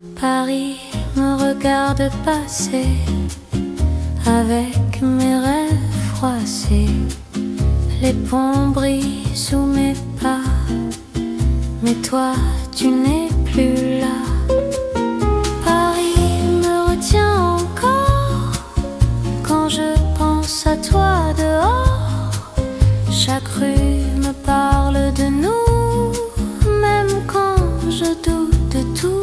Paris me regarde passer avec mes rêves froissés. Les ponts brillent sous mes pas, mais toi tu n'es plus là. Paris me retient encore quand je pense à toi dehors. Chaque rue me parle de nous, même quand je doute de tout.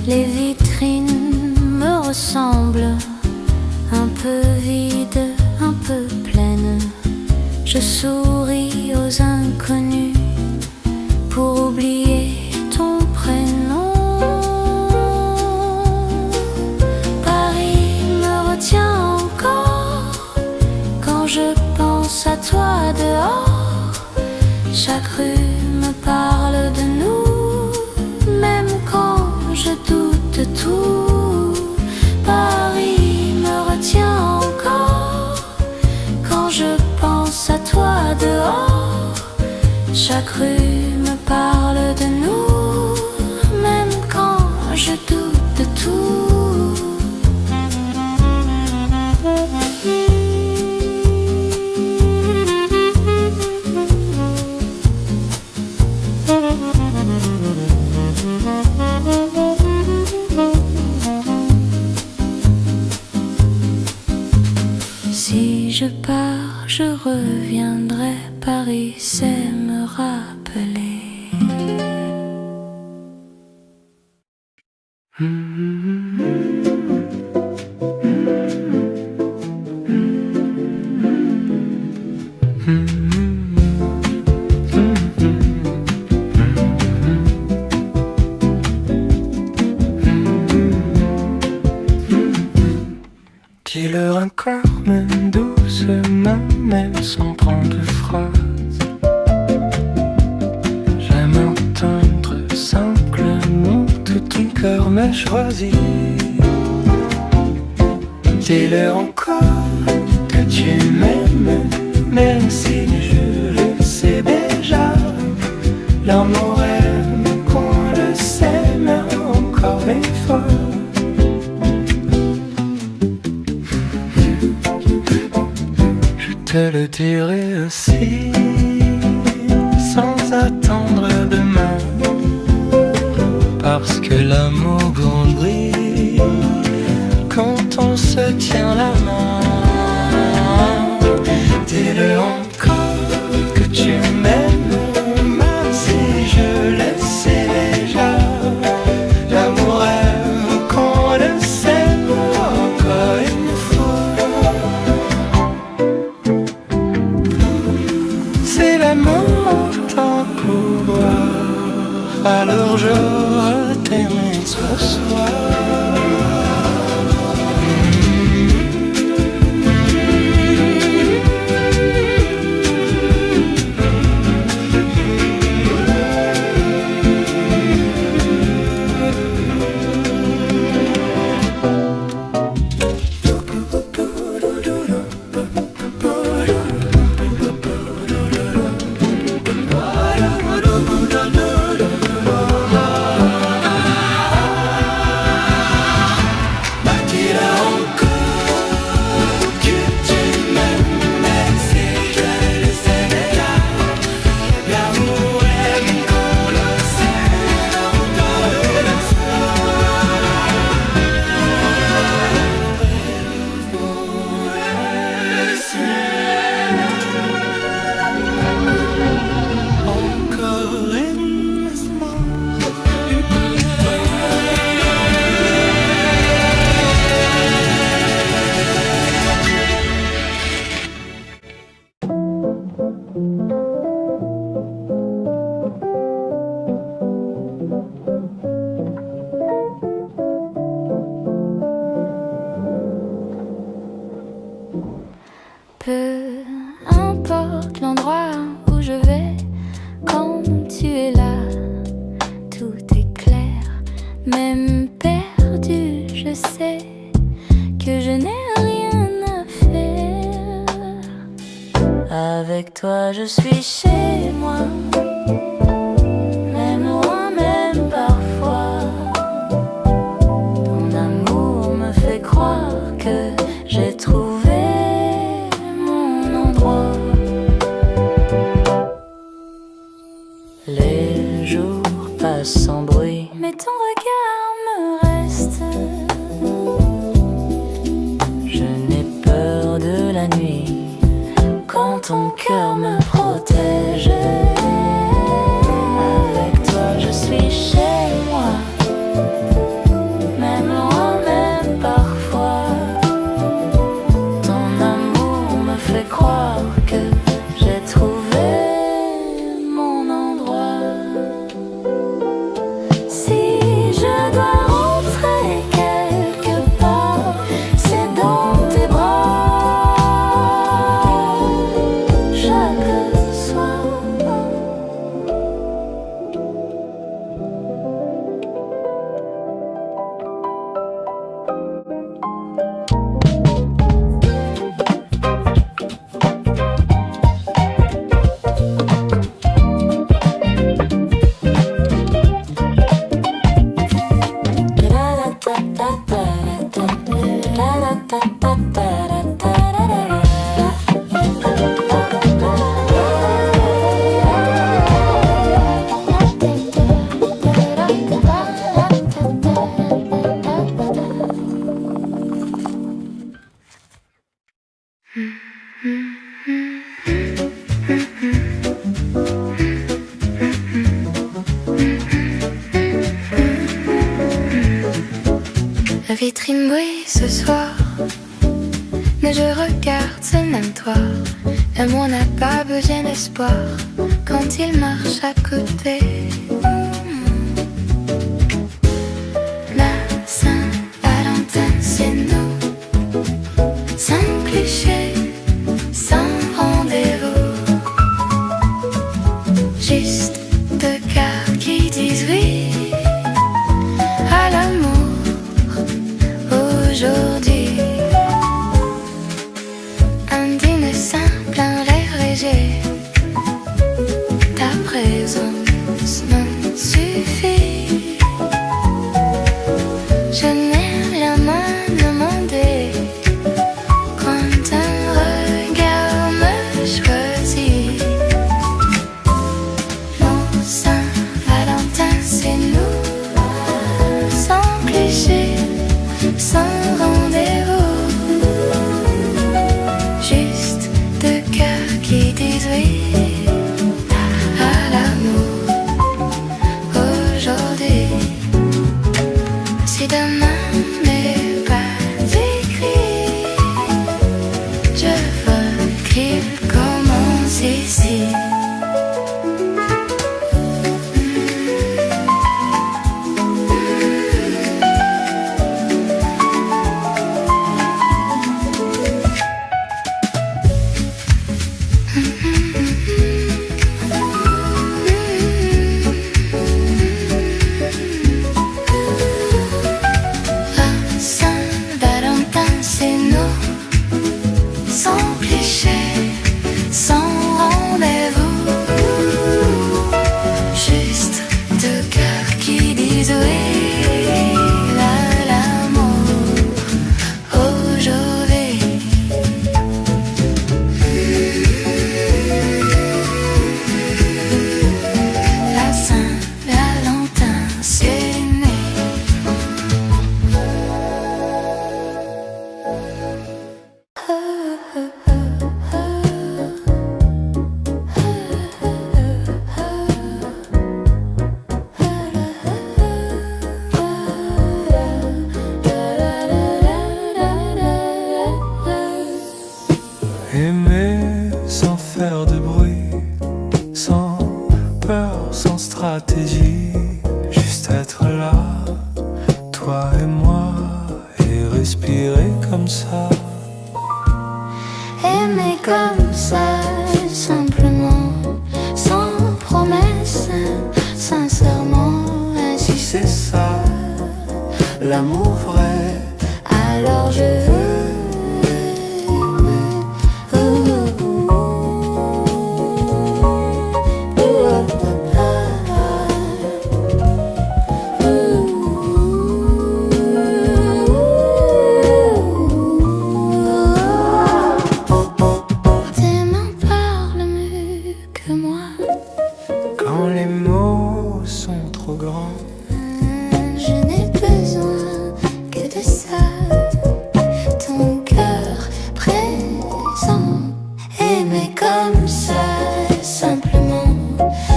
Les vitrines me ressemblent, un peu vides, un peu pleines. Je souris aux inconnus pour oublier ton prénom. Paris me retient encore quand je pense à toi dehors. Chaque rue me parle de nous, même quand je doute de tout. Paris me retient encore quand je pense à toi dehors. Chaque rue me parle de nous, même quand je doute de tout. Si je pars, je reviendrai. Paris sait me rappeler. Dis-leur encore, même doucement, même sans prendre phrase. J'aime entendre simplement tout ton cœur m'a choisi. Dis-leur encore que tu m'aimes, même si je le sais déjà. L'amour aime qu'on le sème encore une fois. Je le dirai aussi, sans attendre demain, parce que l'amour brille quand on se tient la main. Dis-le encore que tu m'aimes, même si je le sais déjà. L'amour aime qu'on le sème encore une fois. C'est l'amour tant pouvoir, alors je t'aime ce soir. Peu importe l'endroit où je vais, quand tu es là, tout est clair. Même perdu, je sais que je n'ai rien à faire. Avec toi, je suis chez moi, même loin jour passe sans bruit. Mais ton regard me reste. Je n'ai peur de la nuit quand ton cœur me protège. Avec toi je suis chez moi, même loin, même parfois. Ton amour me fait croire que j'ai trouvé mon endroit. Si je dois rentrer quelque part, c'est dans tes bras. Chaque soir. La vitrine brille ce soir, mais je regarde, c'est même toi. L'amour n'a pas besoin d'espoir quand il marche à côté. La Saint-Valentin, c'est nous, sans cliché, sans rendez-vous. Juste deux cœurs qui disent oui à l'amour. Aujourd'hui, un dîner simple, un rêve léger. Ta présence me suffit. Je n'ai rien à demander quand un regard me choisit. Non, Saint-Valentin, c'est nous, sans cliché, sans rendez-vous. Juste deux cœurs qui disent oui à l'amour aujourd'hui. Si demain n'est pas écrit, je veux qu'il commence ici. Saint-Valentin, c'est nous, sans cliché, sans rendez-vous. Juste deux cœurs qui disent oui à l'amour aujourd'hui. La Saint-Valentin, c'est né. Aimer sans faire de bruit, sans peur, sans stratégie, juste être là, toi et moi, et respirer comme ça. Aimer comme ça, simplement, sans promesse, sincèrement, ainsi C'est ça, l'amour vrai. alors je veux. Quand les mots trop grand. Je n'ai besoin que de ça. Ton cœur présent, aimer comme ça, simplement,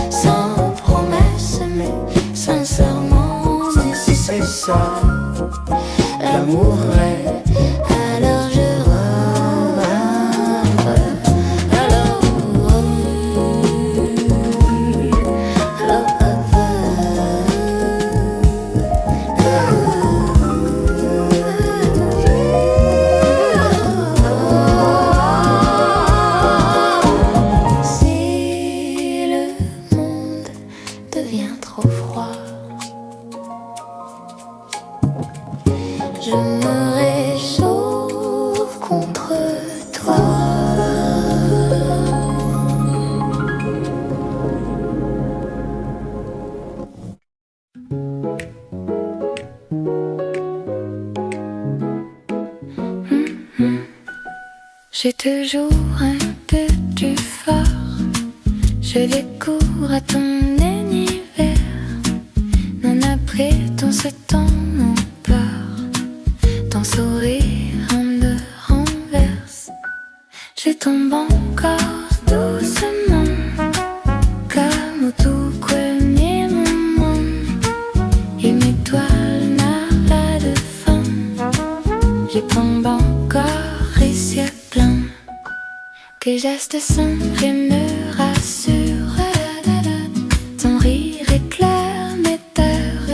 sans promesse, mais sincèrement. Mais si c'est ça, l'amour vrai, alors je je me réchauffe contre toi. J'ai toujours un peu du fort. Je découvre à ton univers. Non, après ton ce temps, mon peur. Ton sourire me renverse. Je tombe encore doucement, comme au tout premier moment. Une étoile n'a pas de fin. Je tombe encore et c'est plein. Tes gestes simples et me rassurent. Ton rire éclaire mes terres.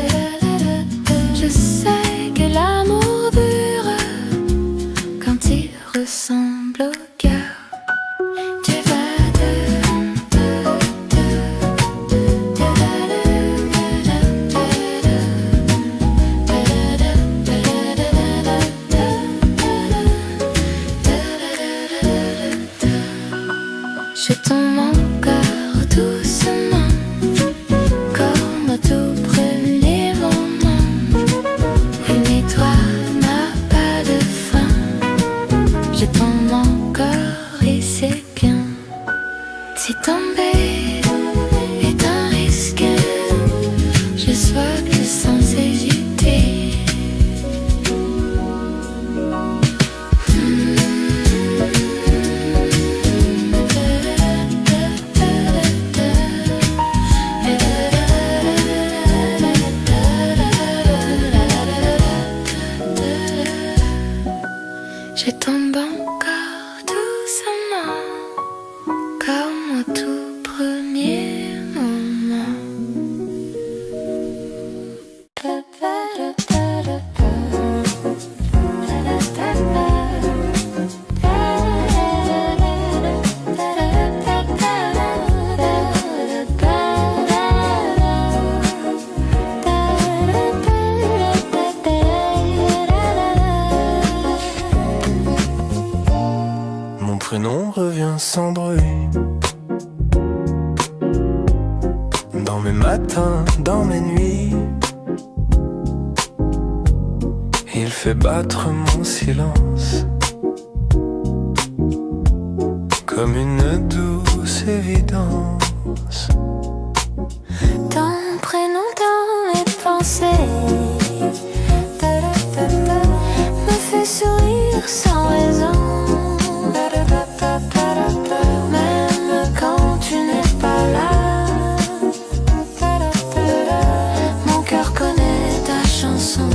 Je sais que l'amour dure quand il ressemble au cœur. Tu vas je tombe encore doucement, comme au tout premier moment. Une étoile n'a pas de fin. Je tombe encore et c'est bien. Si tomber est un risque, je saute sans hésiter. Je tombe encore doucement, comme au tout premier moment. Mon prénom revient sans bruit. Dans mes matins, dans mes nuits, il fait battre mon silence comme une douce évidence. Ton prénom dans mes pensées me fait sourire sans raison. Même quand tu n'es pas là, mon cœur connaît ta chanson.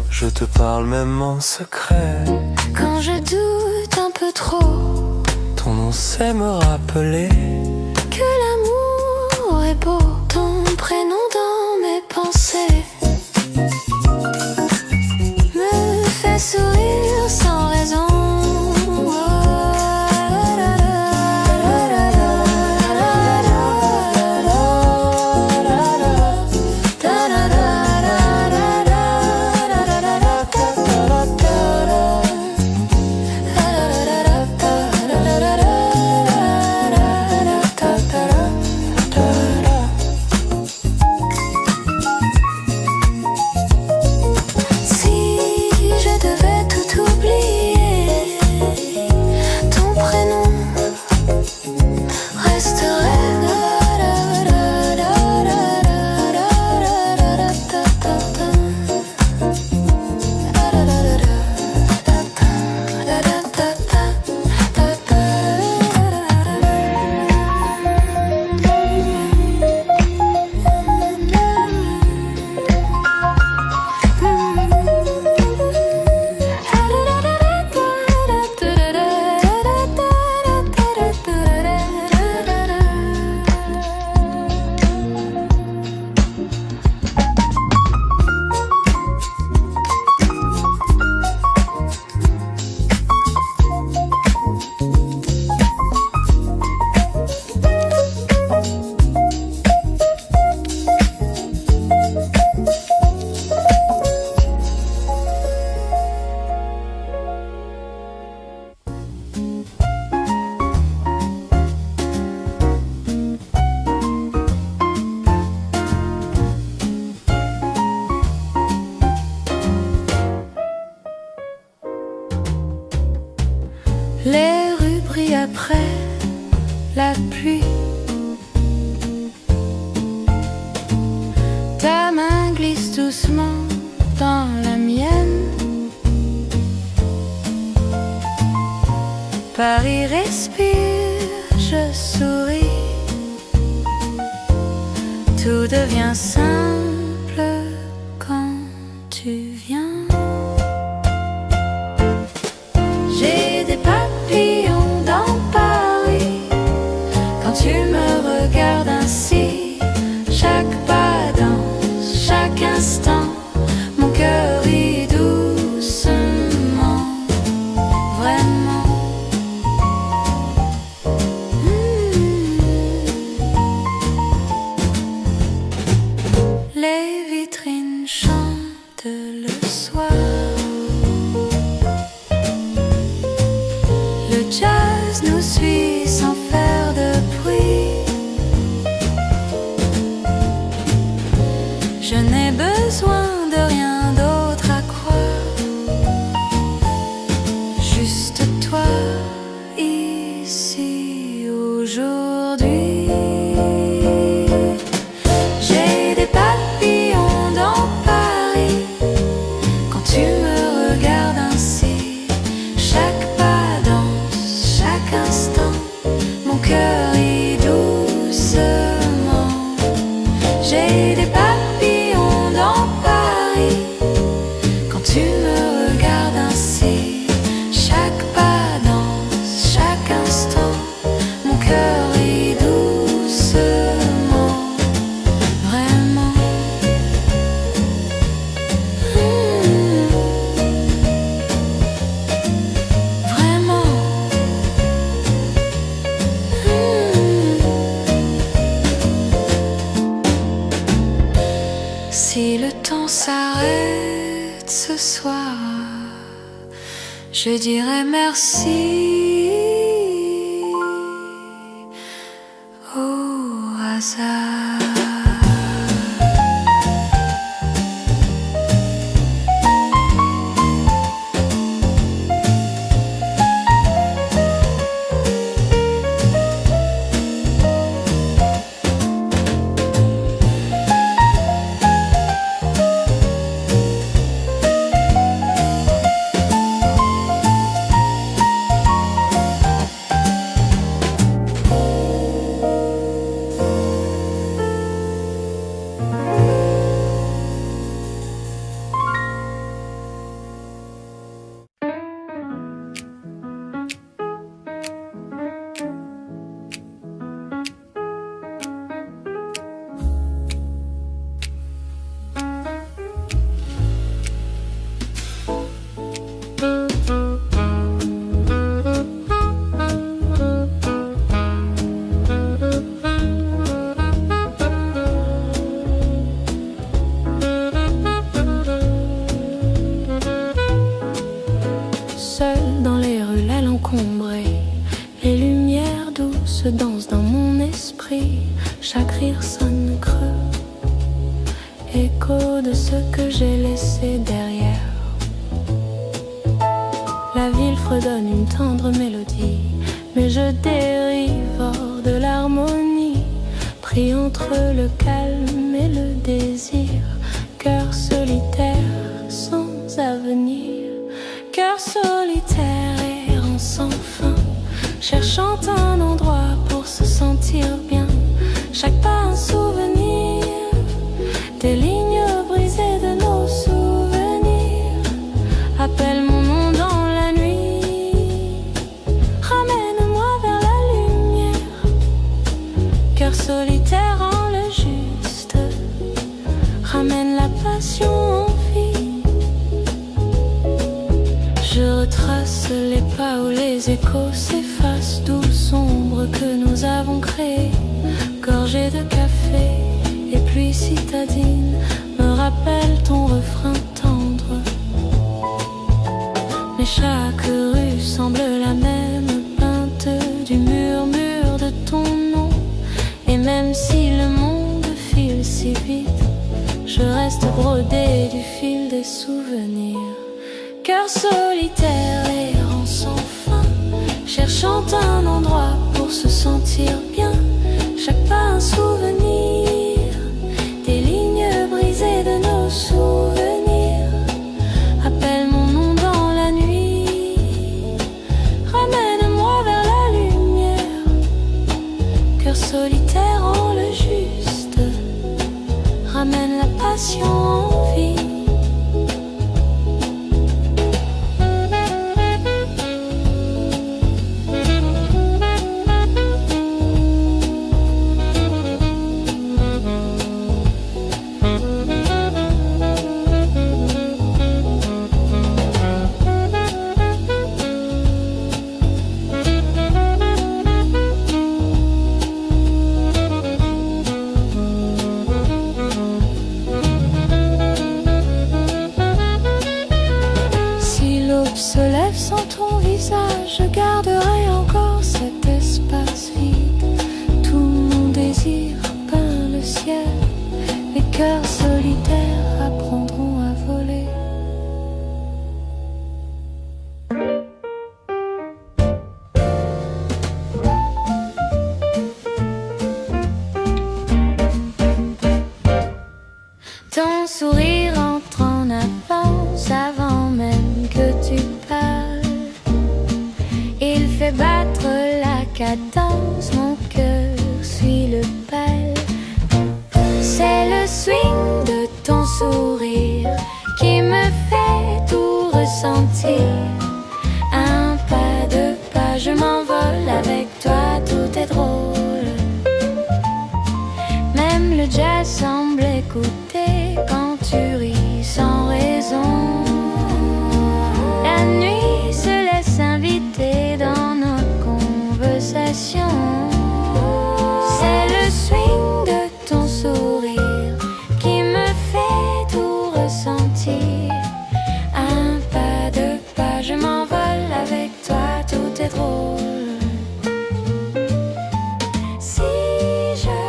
Je te parle même en secret. Quand je doute un peu trop Ton nom sait me rappeler que l'amour est beau. Ton prénom dans mes pensées me fait sourire sans raison. Les rues brillent après la pluie. Ta main glisse doucement dans la mienne. Paris respire, je souris. Tout devient simple quand tu viens. J'ai des papillons dans Paris quand tu me regardes ainsi. Chaque pas danse, chaque instant, mon cœur rit doucement. Vraiment. Les vitrines chantent le soir. Le jazz nous suit sans faire de bruit. Je n'ai besoin de rien d'autre à croire. Juste toi ici aujourd'hui. J'ai des papillons dans Paris quand tu me regardes ainsi. Chaque pas danse, chaque instant, mon cœur rit doucement. J'ai des papillons dans Paris quand tu me regardes ainsi. Chaque pas danse, chaque instant, mon cœur rit doucement. Vraiment. Vraiment. Si le temps s'arrête ce soir, je dirais merci au hasard. Les lumières douces dansent dans mon esprit. Chaque rire sonne creux, écho de ce que j'ai laissé derrière. La ville fredonne une tendre mélodie, mais je dérive hors de l'harmonie, pris entre le calme et le désir. Cœur solitaire sans avenir, cœur solitaire errant sans fin, cherchant un endroit pour se sentir bien. Chaque pas un souvenir, des lignes brisées de nos souvenirs. Appelle mon nom dans la nuit, ramène-moi vers la lumière. Cœur solitaire en le juste, ramène la passion en vie. Je retrace les pas où les échos s'effacent, douce ombre que nous avons créée. Gorgée de café et pluie citadine me rappelle ton refrain tendre. Mais chaque rue semble la même, peinte du murmure de ton nom. Et même si le monde file si vite, je reste brodé du fil des souvenirs. Cœur solitaire errant sans fin, cherchant un endroit pour se sentir bien. Chaque pas un souvenir, des lignes brisées de nos souvenirs. Appelle mon nom dans la nuit, ramène-moi vers la lumière. Cœur solitaire en le juste, ramène la passion en vie. Se lève sans ton visage, je garderai encore cet espace vide. Tout mon désir peint le ciel, les cœurs solitaires apprendront à voler. Ton sourire entre en avance avant même que tu parles. Il fait battre la cadence, mon cœur suit le bal. C'est le swing de ton sourire qui me fait tout ressentir. Un pas, deux pas, je m'envole avec toi, tout est drôle. Même le jazz semble écouter quand tu ris sans raison. La nuit se laisse inviter dans nos conversations. C'est le swing de ton sourire qui me fait tout ressentir. Un pas, deux pas, je m'envole avec toi, tout est drôle. Si je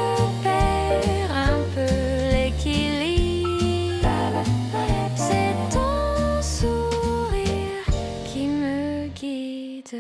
perds un peu l'équilibre, c'est ton sourire qui me guide.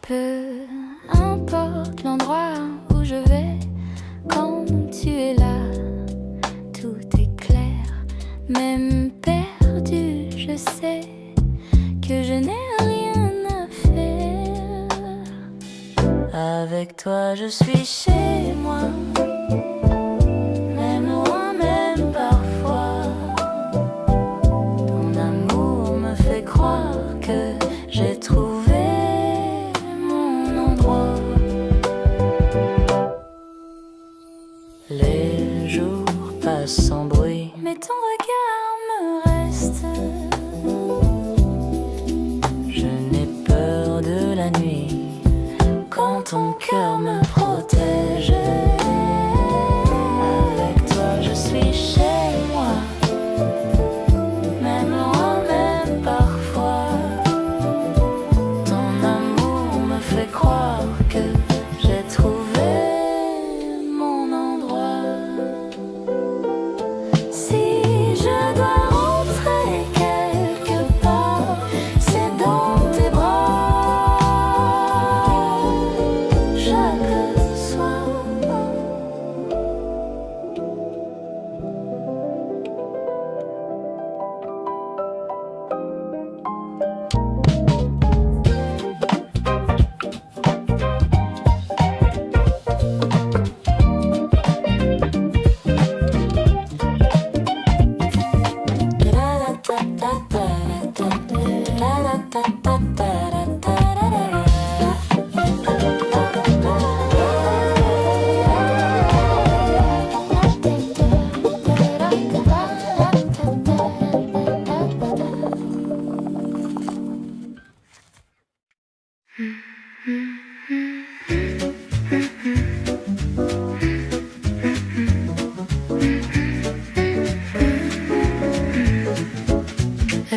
Peu importe l'endroit où je vais, quand tu es là, tout est clair. Même perdu, je sais que je n'ai rien à faire. Avec toi, je suis chez moi, même loin, même parfois. Ton amour me fait croire que j'ai trouvé les jours passent sans bruit, mais ton regard me reste. Je n'ai peur de la nuit quand ton cœur me protège. Avec toi, je suis chez moi, même loin, même parfois. Ton amour me fait croire que j'ai trouvé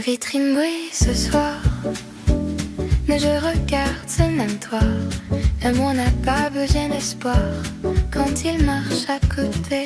vitrine brille ce soir, mais je regarde ce même toit. L'amour n'a pas besoin d'espoir quand il marche à côté.